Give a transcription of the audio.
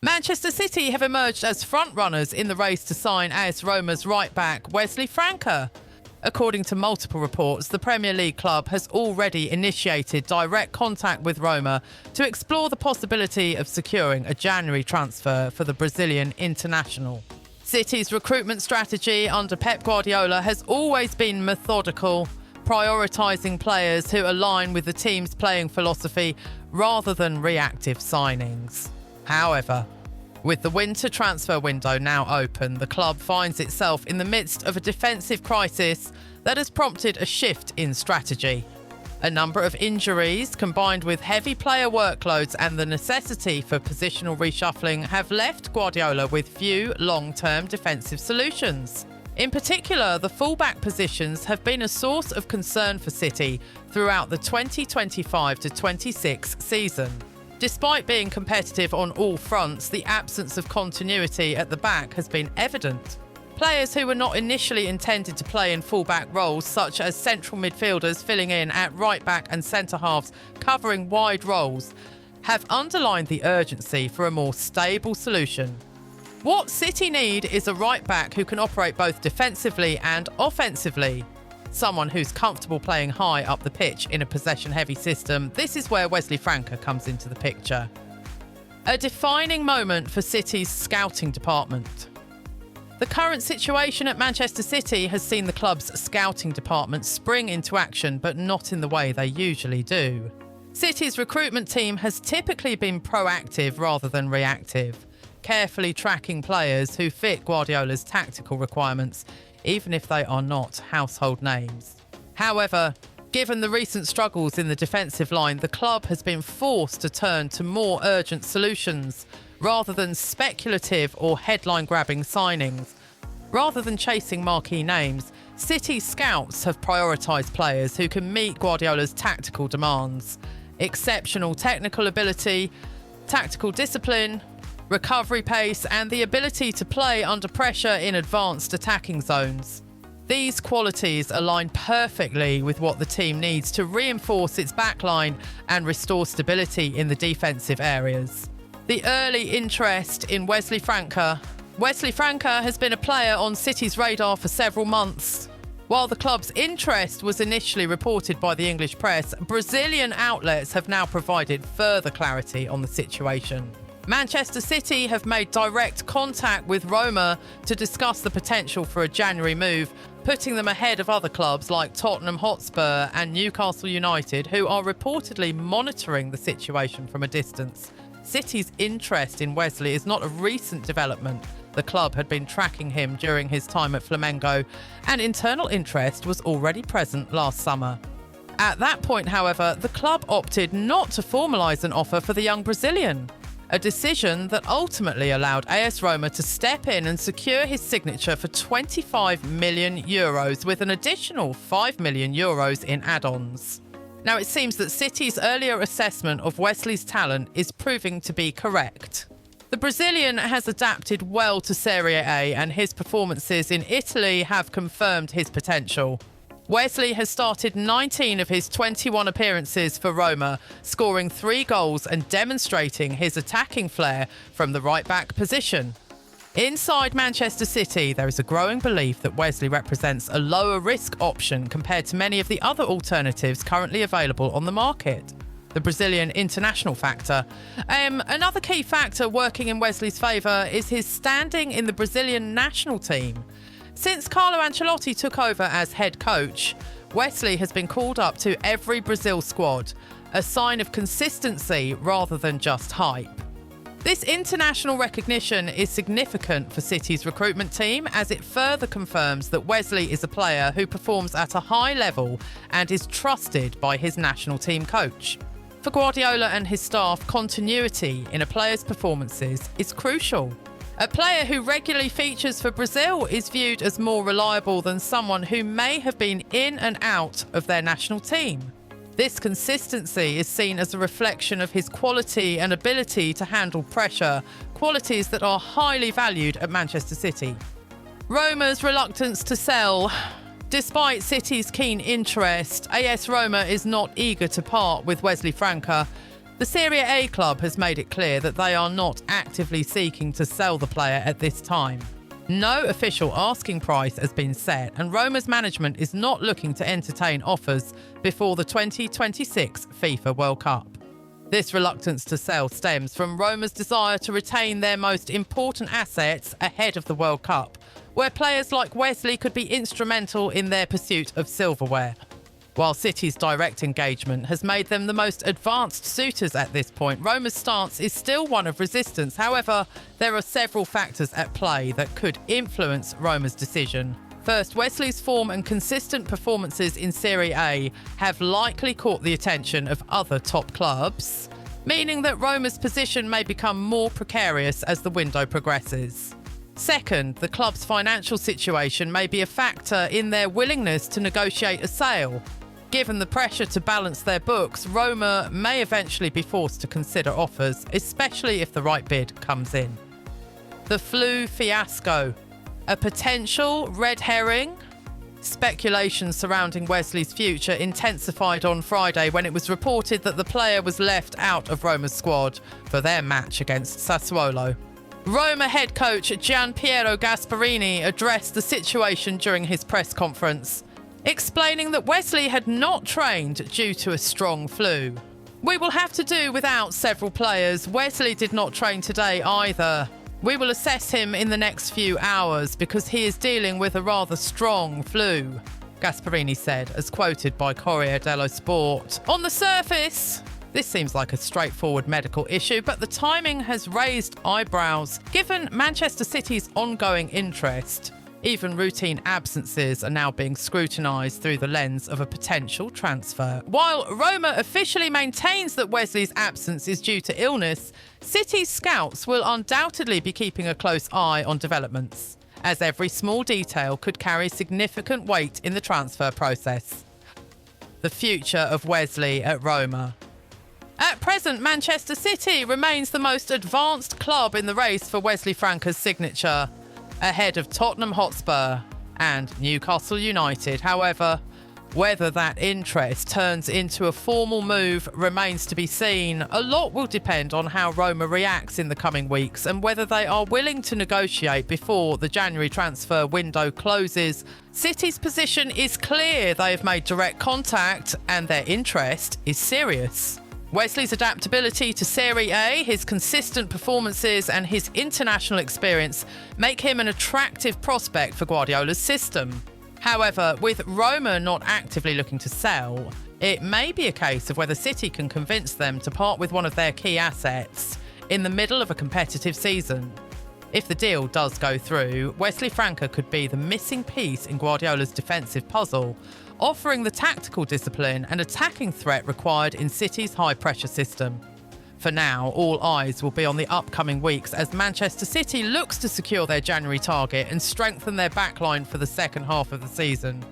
Manchester City have emerged as front-runners in the race to sign AS Roma's right-back Wesley FRANCA. According to multiple reports, the Premier League club has already initiated direct contact with Roma to explore the possibility of securing a January transfer for the Brazilian international. City's recruitment strategy under Pep Guardiola has always been methodical, prioritising players who align with the team's playing philosophy rather than reactive signings. However, with the winter transfer window now open, the club finds itself in the midst of a defensive crisis that has prompted a shift in strategy. A number of injuries, combined with heavy player workloads and the necessity for positional reshuffling, have left Guardiola with few long-term defensive solutions. In particular, the fullback positions have been a source of concern for City throughout the 2025-26 season. Despite being competitive on all fronts, the absence of continuity at the back has been evident. Players who were not initially intended to play in full-back roles, such as central midfielders filling in at right-back and centre-halves covering wide roles, have underlined the urgency for a more stable solution. What City need is a right-back who can operate both defensively and offensively. Someone who's comfortable playing high up the pitch in a possession-heavy system. This is where Wesley FRANCA comes into the picture. A defining moment for City's scouting department. The current situation at Manchester City has seen the club's scouting department spring into action, but not in the way they usually do. City's recruitment team has typically been proactive rather than reactive, carefully tracking players who fit Guardiola's tactical requirements, even if they are not household names. However, given the recent struggles in the defensive line, the club has been forced to turn to more urgent solutions rather than speculative or headline-grabbing signings. Rather than chasing marquee names, City scouts have prioritised players who can meet Guardiola's tactical demands. Exceptional technical ability, tactical discipline, recovery pace, and the ability to play under pressure in advanced attacking zones. These qualities align perfectly with what the team needs to reinforce its backline and restore stability in the defensive areas. The early interest in Wesley FRANCA. Wesley FRANCA has been a player on City's radar for several months. While the club's interest was initially reported by the English press, Brazilian outlets have now provided further clarity on the situation. Manchester City have made direct contact with Roma to discuss the potential for a January move, putting them ahead of other clubs like Tottenham Hotspur and Newcastle United, who are reportedly monitoring the situation from a distance. City's interest in Wesley is not a recent development. The club had been tracking him during his time at Flamengo, and internal interest was already present last summer. At that point, however, the club opted not to formalise an offer for the young Brazilian. A decision that ultimately allowed AS Roma to step in and secure his signature for €25 million, with an additional €5 million in add-ons. Now, it seems that City's earlier assessment of Wesley's talent is proving to be correct. The Brazilian has adapted well to Serie A, and his performances in Italy have confirmed his potential. Wesley has started 19 of his 21 appearances for Roma, scoring 3 goals and demonstrating his attacking flair from the right-back position. Inside Manchester City, there is a growing belief that Wesley represents a lower-risk option compared to many of the other alternatives currently available on the market. The Brazilian international factor. Another key factor working in Wesley's favour is his standing in the Brazilian national team. Since Carlo Ancelotti took over as head coach, Wesley has been called up to every Brazil squad, a sign of consistency rather than just hype. This international recognition is significant for City's recruitment team, as it further confirms that Wesley is a player who performs at a high level and is trusted by his national team coach. For Guardiola and his staff, continuity in a player's performances is crucial. A player who regularly features for Brazil is viewed as more reliable than someone who may have been in and out of their national team. This consistency is seen as a reflection of his quality and ability to handle pressure, qualities that are highly valued at Manchester City. Roma's reluctance to sell. Despite City's keen interest, AS Roma is not eager to part with Wesley FRANCA. The Serie A club has made it clear that they are not actively seeking to sell the player at this time. No official asking price has been set, and Roma's management is not looking to entertain offers before the 2026 FIFA World Cup. This reluctance to sell stems from Roma's desire to retain their most important assets ahead of the World Cup, where players like Wesley could be instrumental in their pursuit of silverware. While City's direct engagement has made them the most advanced suitors at this point, Roma's stance is still one of resistance. However, there are several factors at play that could influence Roma's decision. First, Wesley's form and consistent performances in Serie A have likely caught the attention of other top clubs, meaning that Roma's position may become more precarious as the window progresses. Second, the club's financial situation may be a factor in their willingness to negotiate a sale. Given the pressure to balance their books, Roma may eventually be forced to consider offers, especially if the right bid comes in. The flu fiasco. A potential red herring? Speculation surrounding Wesley's future intensified on Friday when it was reported that the player was left out of Roma's squad for their match against Sassuolo. Roma head coach Gianpiero Gasperini addressed the situation during his press conference, explaining that Wesley had not trained due to a strong flu. "We will have to do without several players. Wesley did not train today either. We will assess him in the next few hours because he is dealing with a rather strong flu," Gasperini said, as quoted by Corriere dello Sport. On the surface, this seems like a straightforward medical issue, but the timing has raised eyebrows given Manchester City's ongoing interest. Even routine absences are now being scrutinised through the lens of a potential transfer. While Roma officially maintains that Wesley's absence is due to illness, City's scouts will undoubtedly be keeping a close eye on developments, as every small detail could carry significant weight in the transfer process. The future of Wesley at Roma. At present, Manchester City remains the most advanced club in the race for Wesley Franca's signature, ahead of Tottenham Hotspur and Newcastle United. However, whether that interest turns into a formal move remains to be seen. A lot will depend on how Roma reacts in the coming weeks and whether they are willing to negotiate before the January transfer window closes. City's position is clear. They have made direct contact and their interest is serious. Wesley's adaptability to Serie A, his consistent performances and his international experience make him an attractive prospect for Guardiola's system. However, with Roma not actively looking to sell, it may be a case of whether City can convince them to part with one of their key assets in the middle of a competitive season. If the deal does go through, Wesley Franca could be the missing piece in Guardiola's defensive puzzle, offering the tactical discipline and attacking threat required in City's high-pressure system. For now, all eyes will be on the upcoming weeks as Manchester City looks to secure their January target and strengthen their backline for the second half of the season.